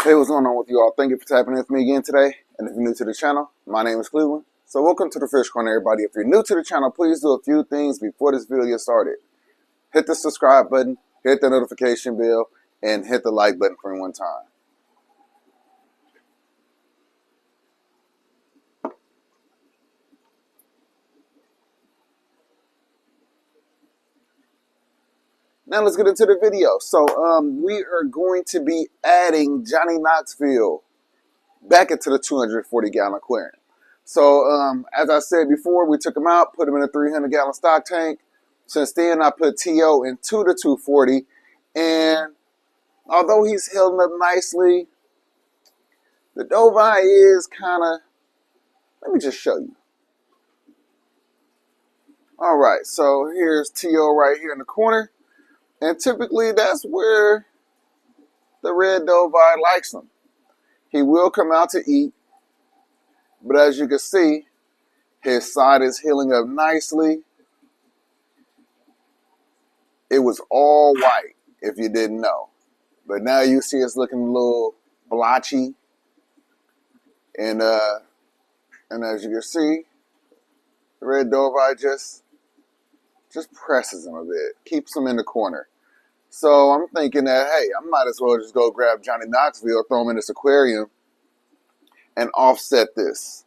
Hey, what's going on with you all? Thank you for tapping in with me again today. And if you're new to the channel, my name is Cleveland. So welcome to the Fish Corner, everybody. If you're new to the channel, please do a few things before this video gets started. Hit the subscribe button, hit the notification bell, and hit the like button for one time. Now let's get into the video. So we are going to be adding Johnny Knoxville back into the 240-gallon aquarium. So as I said before, we took him out, put him in a 300-gallon stock tank. Since then, I put T.O. into the 240, and although he's healing up nicely, the Novi is kind of, let me just show you. All right, so here's T.O. right here in the corner, and typically that's where the red Novi likes him. He will come out to eat, but as you can see, his side is healing up nicely. It was all white, if you didn't know. But now you see it's looking a little blotchy. And as you can see, the red Novi just presses him a bit, keeps him in the corner. So I'm thinking that, hey, I might as well just go grab Johnny Knoxville, throw him in this aquarium, and offset this.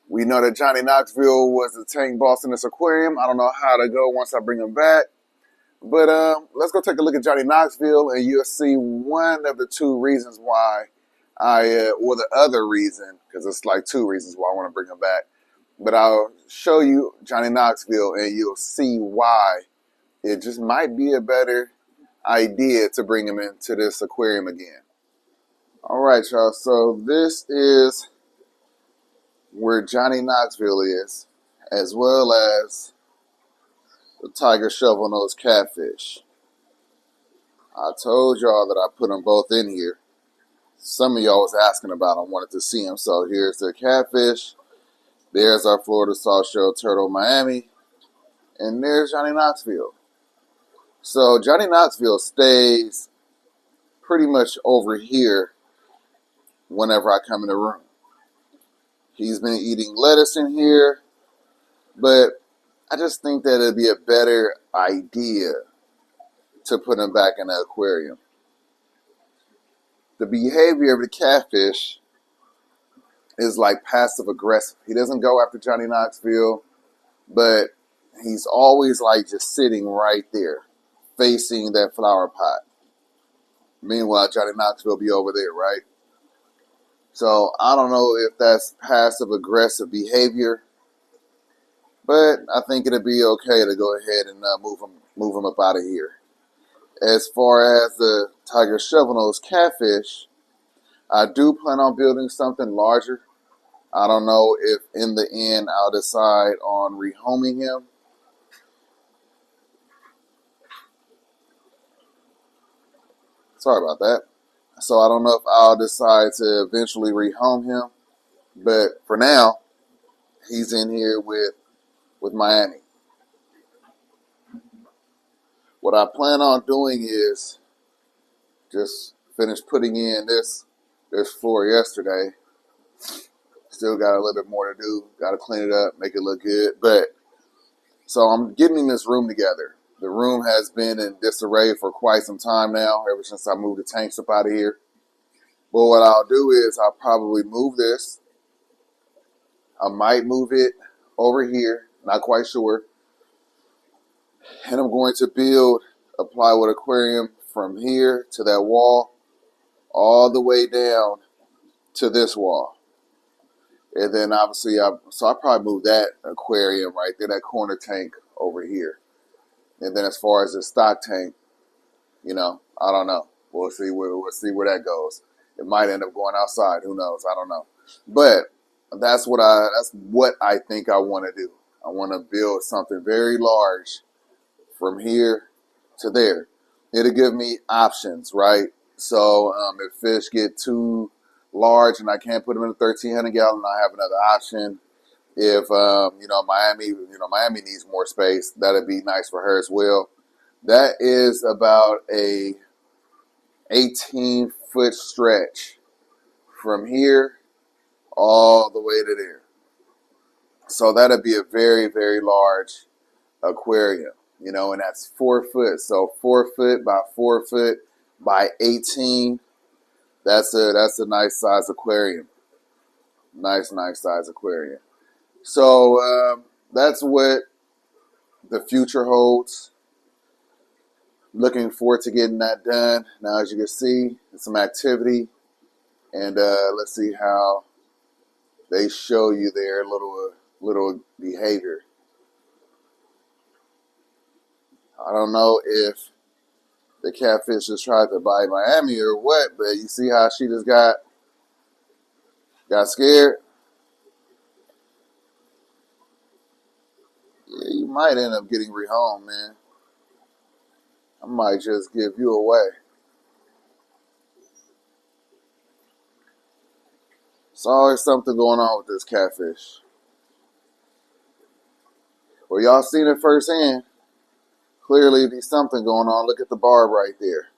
We know that Johnny Knoxville was the tank boss in this aquarium. I don't know how to go once I bring him back. But let's go take a look at Johnny Knoxville, and you'll see one of the two reasons why or the other reason, because it's like two reasons why I want to bring him back. But I'll show you Johnny Knoxville, and you'll see why it just might be a better idea to bring him into this aquarium again. All right, y'all. So this is where Johnny Knoxville is, as well as the tiger shovel-nose catfish. I told y'all that I put them both in here. Some of y'all was asking about them, wanted to see them. So here's the catfish. There's our Florida soft-shell turtle Miami. And there's Johnny Knoxville. So Johnny Knoxville stays pretty much over here whenever I come in the room. He's been eating lettuce in here, but I just think that it'd be a better idea to put him back in the aquarium. The behavior of the catfish is like passive aggressive. He doesn't go after Johnny Knoxville, but he's always like just sitting right there, facing that flower pot. Meanwhile, Johnny Knoxville be over there, right? So I don't know if that's passive aggressive behavior, but I think it'd be okay to go ahead and move him up out of here. As far as the tiger shovel-nose catfish, I do plan on building something larger. I don't know if in the end I'll decide on rehoming him. Sorry about that. So I don't know if I'll decide to eventually rehome him. But for now, he's in here with Miami. What I plan on doing is just finish putting in this floor yesterday. Still got a little bit more to do. Got to clean it up, make it look good. But so I'm getting this room together. The room has been in disarray for quite some time now, ever since I moved the tanks up out of here. But what I'll do is I'll probably move this. I might move it over here, not quite sure. And I'm going to build a plywood aquarium from here to that wall, all the way down to this wall. And then obviously, I'll probably move that aquarium right there, that corner tank over here. And then as far as the stock tank, I don't know. We'll see where that goes. It might end up going outside. Who knows? I don't know. But that's what I think I want to do. I want to build something very large from here to there. It'll give me options, right? So if fish get too large and I can't put them in a 1,300 gallon, I have another option. If Miami needs more space, that'd be nice for her as well. That is about a 18 foot stretch from here all the way to there. So that'd be a very, very large aquarium, you know, and that's 4 foot. So 4 foot by 4 foot by 18. That's a nice size aquarium. Nice size aquarium. So that's what the future holds. Looking forward to getting that done. Now, as you can see, it's some activity, and let's see how they show you their little behavior. I don't know if the catfish just tried to bite Miami or what, but you see how she just got scared? Yeah, you might end up getting rehomed, man. I might just give you away. There's always something going on with this catfish. Well, y'all seen it firsthand. Clearly, there's something going on. Look at the barb right there.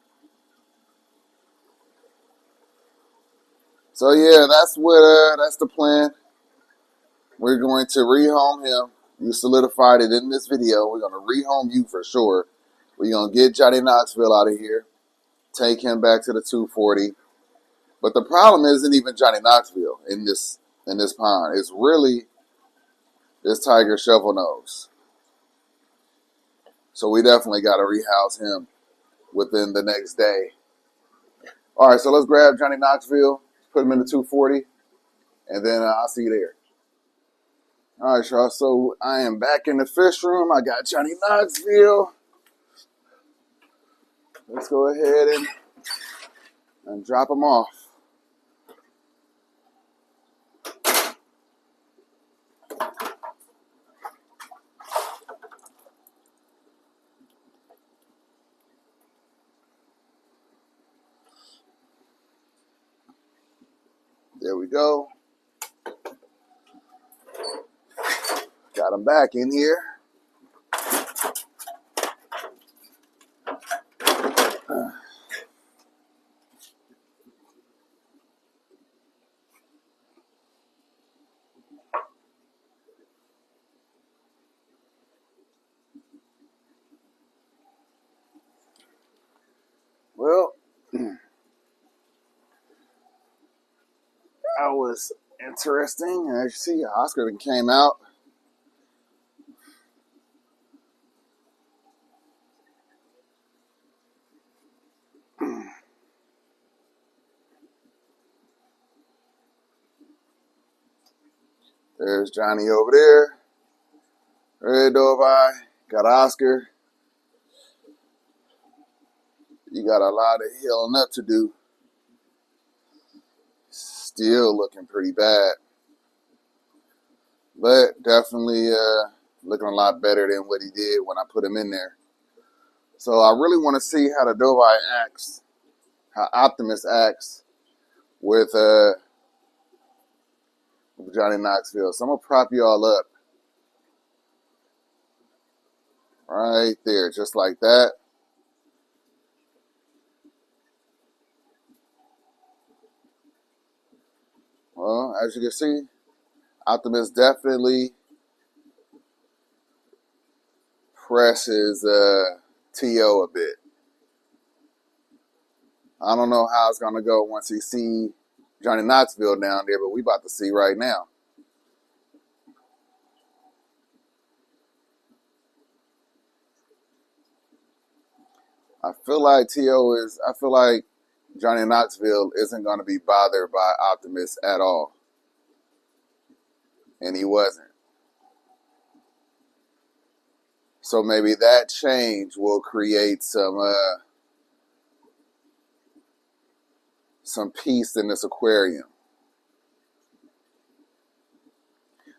So yeah, that's the plan. We're going to rehome him. You solidified it in this video. We're going to rehome you for sure. We're going to get Johnny Knoxville out of here. Take him back to the 240. But the problem isn't even Johnny Knoxville in this pond. It's really this tiger shovel nose. So we definitely got to rehouse him within the next day. All right, so let's grab Johnny Knoxville, put him in the 240, and then I'll see you there. All right, y'all. So I am back in the fish room. I got Johnny Knoxville. Let's go ahead and drop him off. There we go. Got him back in here. Well, that was interesting. As you see, Oscar came out. There's Johnny over there. Red Dovey. Got Oscar. You got a lot of healing up to do. Still looking pretty bad. But definitely looking a lot better than what he did when I put him in there. So I really want to see how the Dovey acts, how Optimus acts with Johnny Knoxville. So I'm going to prop you all up. Right there, just like that. Well, as you can see, Optimus definitely presses T.O. a bit. I don't know how it's going to go once he see Johnny Knoxville down there, but we about to see right now. I feel like Johnny Knoxville isn't going to be bothered by Optimus at all. And he wasn't. So maybe that change will create some peace in this aquarium.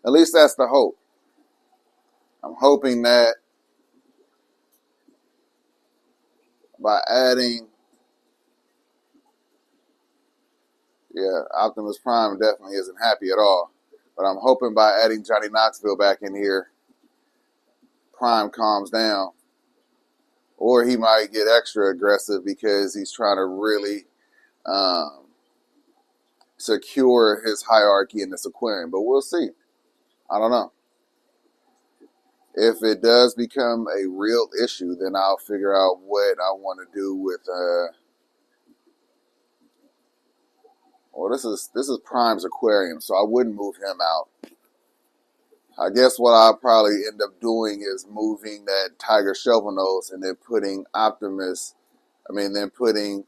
At least that's the hope. I'm hoping that by adding, Optimus Prime definitely isn't happy at all. But I'm hoping by adding Johnny Knoxville back in here, Prime calms down. Or he might get extra aggressive because he's trying to really um, secure his hierarchy in this aquarium. But we'll see. I don't know. If it does become a real issue, then I'll figure out what I want to do with. Well, this is Prime's aquarium, so I wouldn't move him out. I guess what I'll probably end up doing is moving that Tiger Shovel Nose and then putting then putting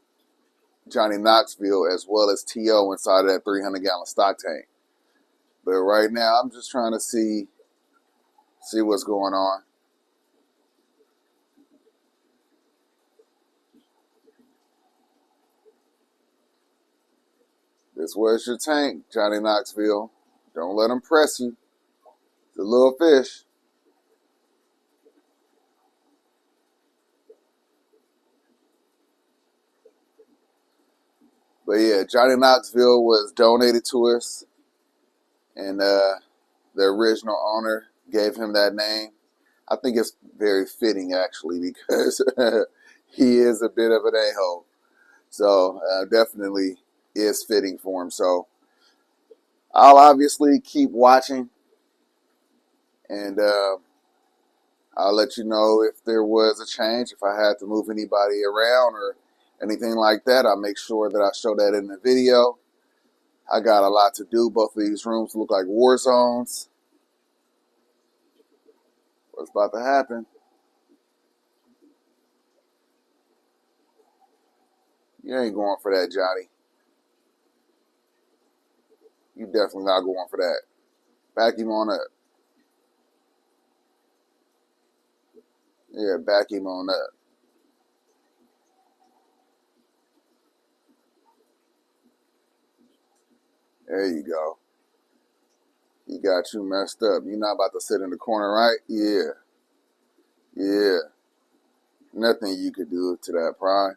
Johnny Knoxville as well as T.O. inside of that 300-gallon stock tank. But right now, I'm just trying to see what's going on. This was your tank, Johnny Knoxville. Don't let him press you. It's a little fish. But yeah, Johnny Knoxville was donated to us, and the original owner gave him that name. I think it's very fitting, actually, because he is a bit of an a-hole. So definitely is fitting for him. So I'll obviously keep watching, and I'll let you know if there was a change, if I had to move anybody around or anything like that. I'll make sure that I show that in the video. I got a lot to do. Both of these rooms look like war zones. What's about to happen? You ain't going for that, Johnny. You definitely not going for that. Back him on up. Yeah, back him on up. There you go. He got you messed up. You're not about to sit in the corner, right? Yeah. Yeah. Nothing you could do to that, Prime.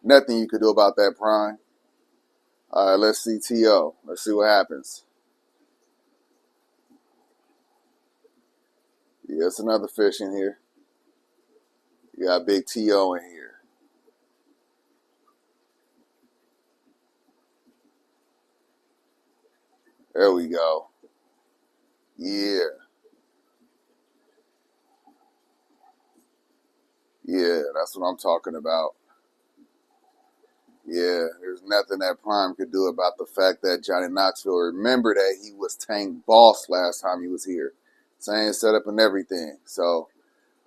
Nothing you could do about that, Prime. All right, let's see T.O. Let's see what happens. Yeah, it's another fish in here. You got big T.O. in here. There we go. Yeah. Yeah, that's what I'm talking about. Yeah, there's nothing that Prime could do about the fact that Johnny Knoxville, remember that he was Tank Boss last time he was here. Same setup and everything. So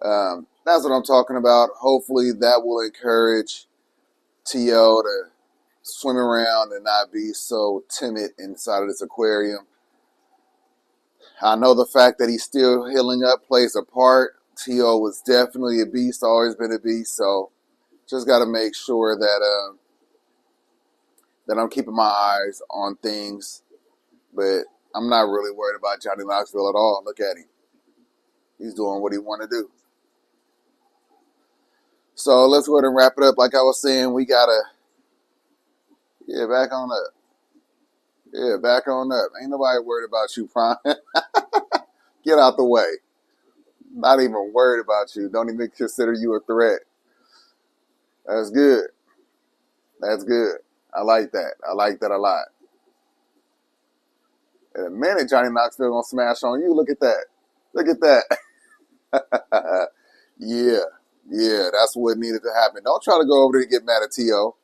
that's what I'm talking about. Hopefully that will encourage T.O. to swim around and not be so timid inside of this aquarium. I know the fact that he's still healing up plays a part. T.O. was definitely a beast, always been a beast. So just got to make sure that that I'm keeping my eyes on things. But I'm not really worried about Johnny Knoxville at all. Look at him. He's doing what he want to do. So let's go ahead and wrap it up. Like I was saying, we got to, back on up. Yeah, back on up. Ain't nobody worried about you, Prime. Get out the way. Not even worried about you. Don't even consider you a threat. That's good. That's good. I like that. I like that a lot. In a minute, Johnny Knoxville gonna smash on you. Look at that. Look at that. Yeah. Yeah, that's what needed to happen. Don't try to go over there and get mad at T.O.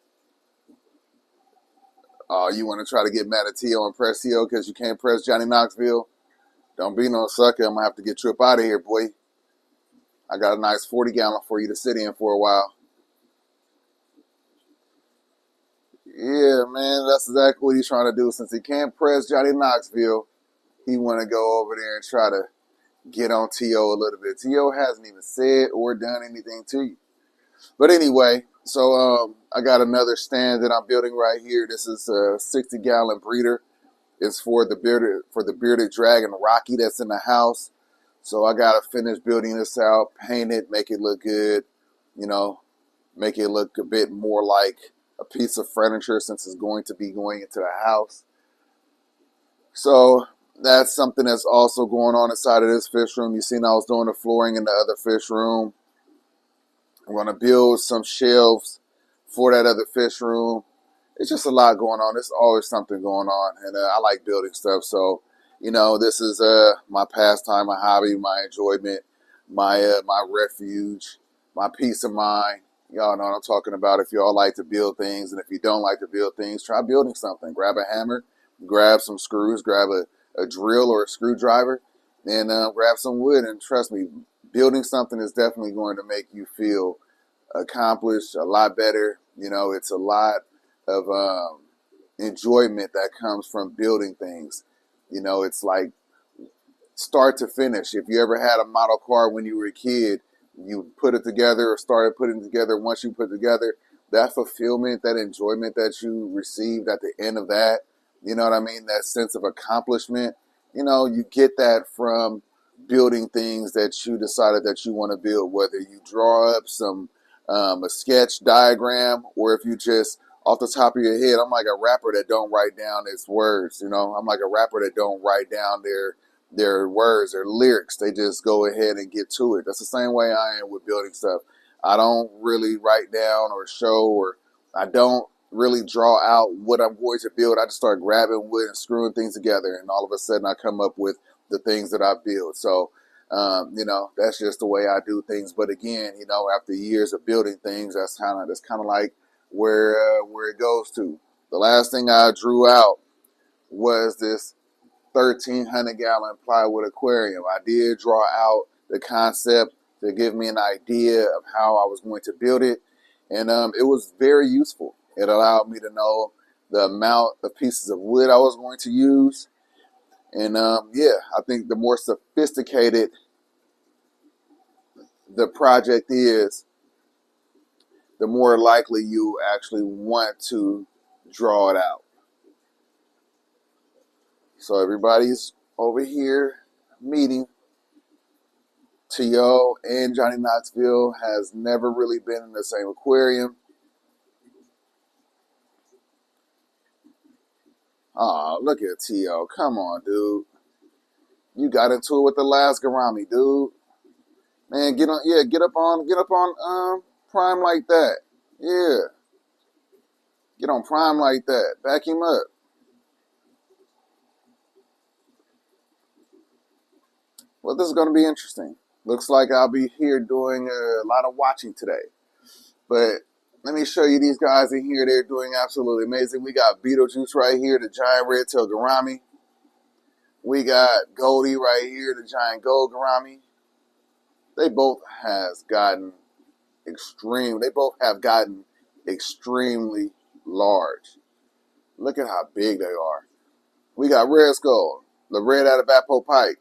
You want to try to get mad at T.O. and press T.O. because you can't press Johnny Knoxville? Don't be no sucker. I'm going to have to get you up out of here, boy. I got a nice 40-gallon for you to sit in for a while. Yeah, man, that's exactly what he's trying to do. Since he can't press Johnny Knoxville, he want to go over there and try to get on T.O. a little bit. T.O. hasn't even said or done anything to you. But anyway, so I got another stand that I'm building right here. This is a 60-gallon breeder. It's for the bearded dragon Rocky that's in the house. So I got to finish building this out, paint it, make it look good, make it look a bit more like a piece of furniture since it's going to be going into the house. So that's something that's also going on inside of this fish room. You seen I was doing the flooring in the other fish room. I'm going to build some shelves for that other fish room. It's just a lot going on. There's always something going on, and I like building stuff. So, this is my pastime, my hobby, my enjoyment, my refuge, my peace of mind. Y'all know what I'm talking about. If y'all like to build things, and if you don't like to build things, try building something. Grab a hammer, grab some screws, grab a drill or a screwdriver, and grab some wood. And trust me, building something is definitely going to make you feel accomplished, a lot better. It's a lot of enjoyment that comes from building things. It's like start to finish. If you ever had a model car when you were a kid, you put it together or started putting it together. Once you put it together, that fulfillment, that enjoyment that you received at the end of that, you know what I mean? That sense of accomplishment, you get that from building things that you decided that you want to build, whether you draw up a sketch diagram, or if you just off the top of your head. I'm like a rapper that don't write down its words. I'm like a rapper that don't write down their words, their lyrics. They just go ahead and get to it. That's the same way I am with building stuff. I don't really write down or show, or I don't really draw out what I'm going to build. I just start grabbing wood and screwing things together, and all of a sudden I come up with the things that I build. So, that's just the way I do things. But again, after years of building things, that's kind of like where it goes to. The last thing I drew out was this 1,300-gallon plywood aquarium. I did draw out the concept to give me an idea of how I was going to build it, and it was very useful. It allowed me to know the amount of pieces of wood I was going to use, and I think the more sophisticated the project is, the more likely you actually want to draw it out. So everybody's over here meeting. T.O. and Johnny Knoxville has never really been in the same aquarium. Oh, look at T.O. Come on, dude. You got into it with the last Garami, dude. Man, get up on Prime like that. Yeah. Get on Prime like that. Back him up. Well, this is going to be interesting. Looks like I'll be here doing a lot of watching today. But let me show you these guys in here. They're doing absolutely amazing. We got Beetlejuice right here, the giant red-tailed gourami. We got Goldie right here, the giant gold gourami. They both have gotten extremely large. Look at how big they are. We got Red Skull, the red out of Apple Pike.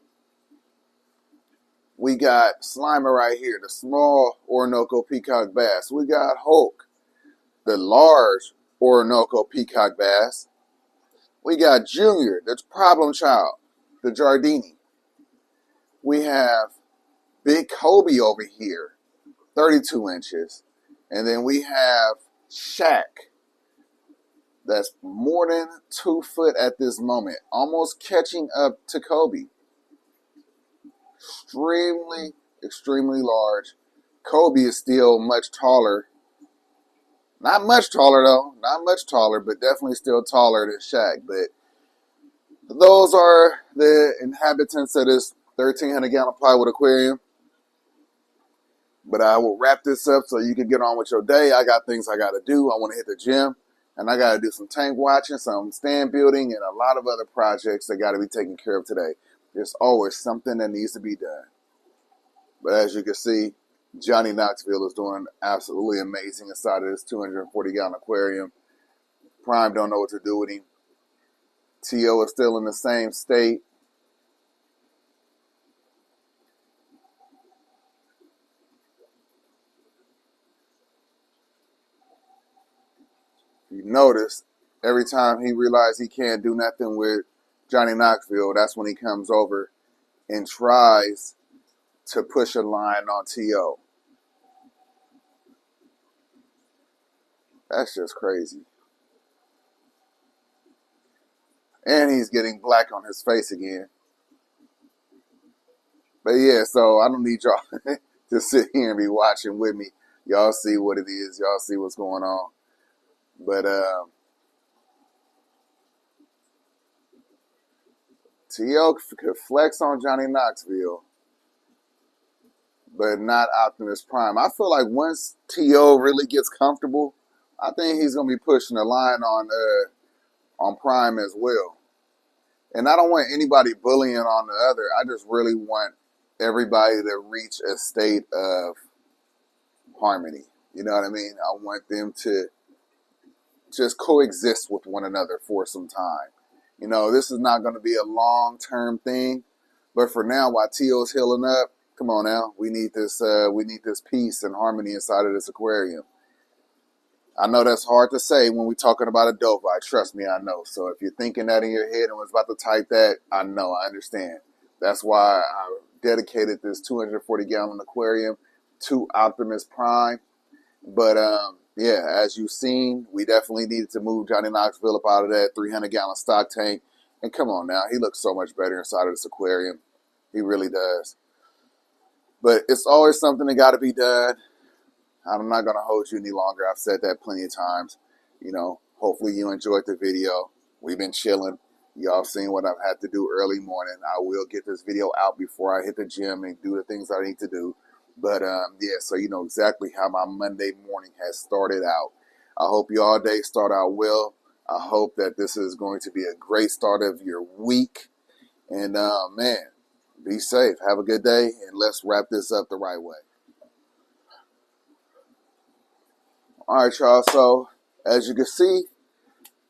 We got Slimer right here, the small Orinoco peacock bass. We got Hulk, the large Orinoco peacock bass. We got Junior, the problem child, the Giardini. We have Big Kobe over here, 32 inches. And then we have Shaq, that's more than 2 foot at this moment, almost catching up to Kobe. Extremely large. Kobe is still much taller. Not much taller, though. Not much taller, but definitely still taller than Shaq. But those are the inhabitants of this 1,300-gallon plywood aquarium. But I will wrap this up so you can get on with your day. I got things I got to do. I want to hit the gym. And I got to do some tank watching, some stand building, and a lot of other projects that got to be taken care of today. There's always something that needs to be done. But as you can see, Johnny Knoxville is doing absolutely amazing inside of this 240-gallon aquarium. Prime don't know what to do with him. T.O. is still in the same state. You notice every time he realizes he can't do nothing with Johnny Knoxville, that's when he comes over and tries to push a line on T.O. That's just crazy. And he's getting black on his face again. But yeah, so I don't need y'all to sit here and be watching with me. Y'all see what it is. Y'all see what's going on. But T.O. could flex on Johnny Knoxville, but not Optimus Prime. I feel like once T.O. really gets comfortable, I think he's gonna be pushing the line on Prime as well. And I don't want anybody bullying on the other. I just really want everybody to reach a state of harmony. You know what I mean? I want them to just coexist with one another for some time. You know, this is not going to be a long-term thing, but for now, while T.O.'s healing up, come on now, we need this peace and harmony inside of this aquarium. I know that's hard to say when we're talking about a Dovite. Trust me, I know. So if you're thinking that in your head and was about to type that, I know, I understand. That's why I dedicated this 240-gallon aquarium to Optimus Prime. But yeah, as you've seen, we definitely needed to move Johnny Knoxville up out of that 300-gallon stock tank. And come on now, he looks so much better inside of this aquarium. He really does. But it's always something that got to be done. I'm not going to hold you any longer. I've said that plenty of times. You know, hopefully you enjoyed the video. We've been chilling. Y'all seen what I've had to do early morning. I will get this video out before I hit the gym and do the things I need to do. But, yeah, so you know exactly how my Monday morning has started out. I hope y'all day start out well. I hope that this is going to be a great start of your week. And, man, be safe. Have a good day, and let's wrap this up the right way. All right, y'all. So, as you can see,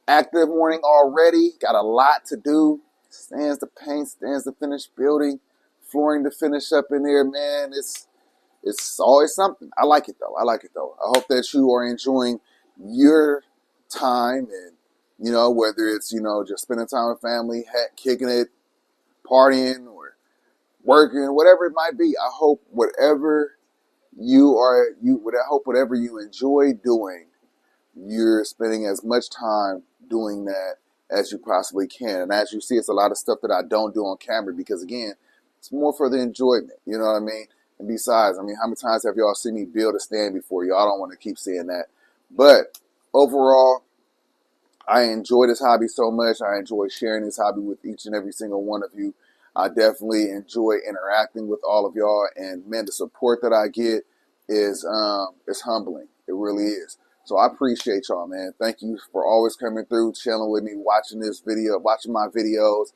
active morning already. Got a lot to do. Stands to paint, stands to finish building, flooring to finish up in there, man. It's always something. I like it, though. I like it, though. I hope that you are enjoying your time and, you know, whether it's, you know, just spending time with family, kicking it, partying, or working, whatever it might be. I hope whatever whatever you enjoy doing, you're spending as much time doing that as you possibly can. And as you see, it's a lot of stuff that I don't do on camera because, again, it's more for the enjoyment. You know what I mean? And besides, I mean, how many times have y'all seen me build a stand before? Y'all don't want to keep seeing that. But overall, I enjoy this hobby so much. I enjoy sharing this hobby with each and every single one of you. I definitely enjoy interacting with all of y'all. And, man, the support that I get is humbling. It really is. So I appreciate y'all, man. Thank you for always coming through, chilling with me, watching this video, watching my videos,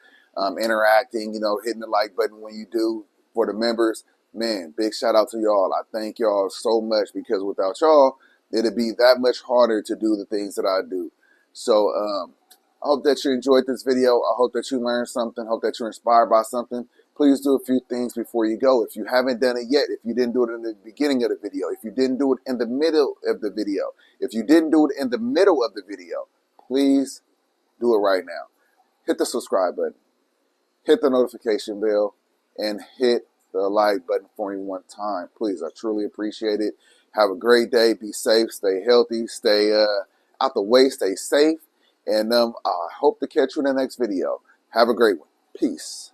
interacting, you know, hitting the like button when you do. For the members, man, big shout out to y'all. I thank y'all so much because without y'all, it'd be that much harder to do the things that I do. So I hope that you enjoyed this video. I hope that you learned something. I hope that you're inspired by something. Please do a few things before you go. If you haven't done it yet, if you didn't do it in the beginning of the video, if you didn't do it in the middle of the video, if you didn't do it in the middle of the video, please do it right now. Hit the subscribe button, hit the notification bell, and hit the like button for me one time. Please, I truly appreciate it. Have a great day. Be safe. Stay healthy. Stay out the way. Stay safe. And I hope to catch you in the next video. Have a great one. Peace.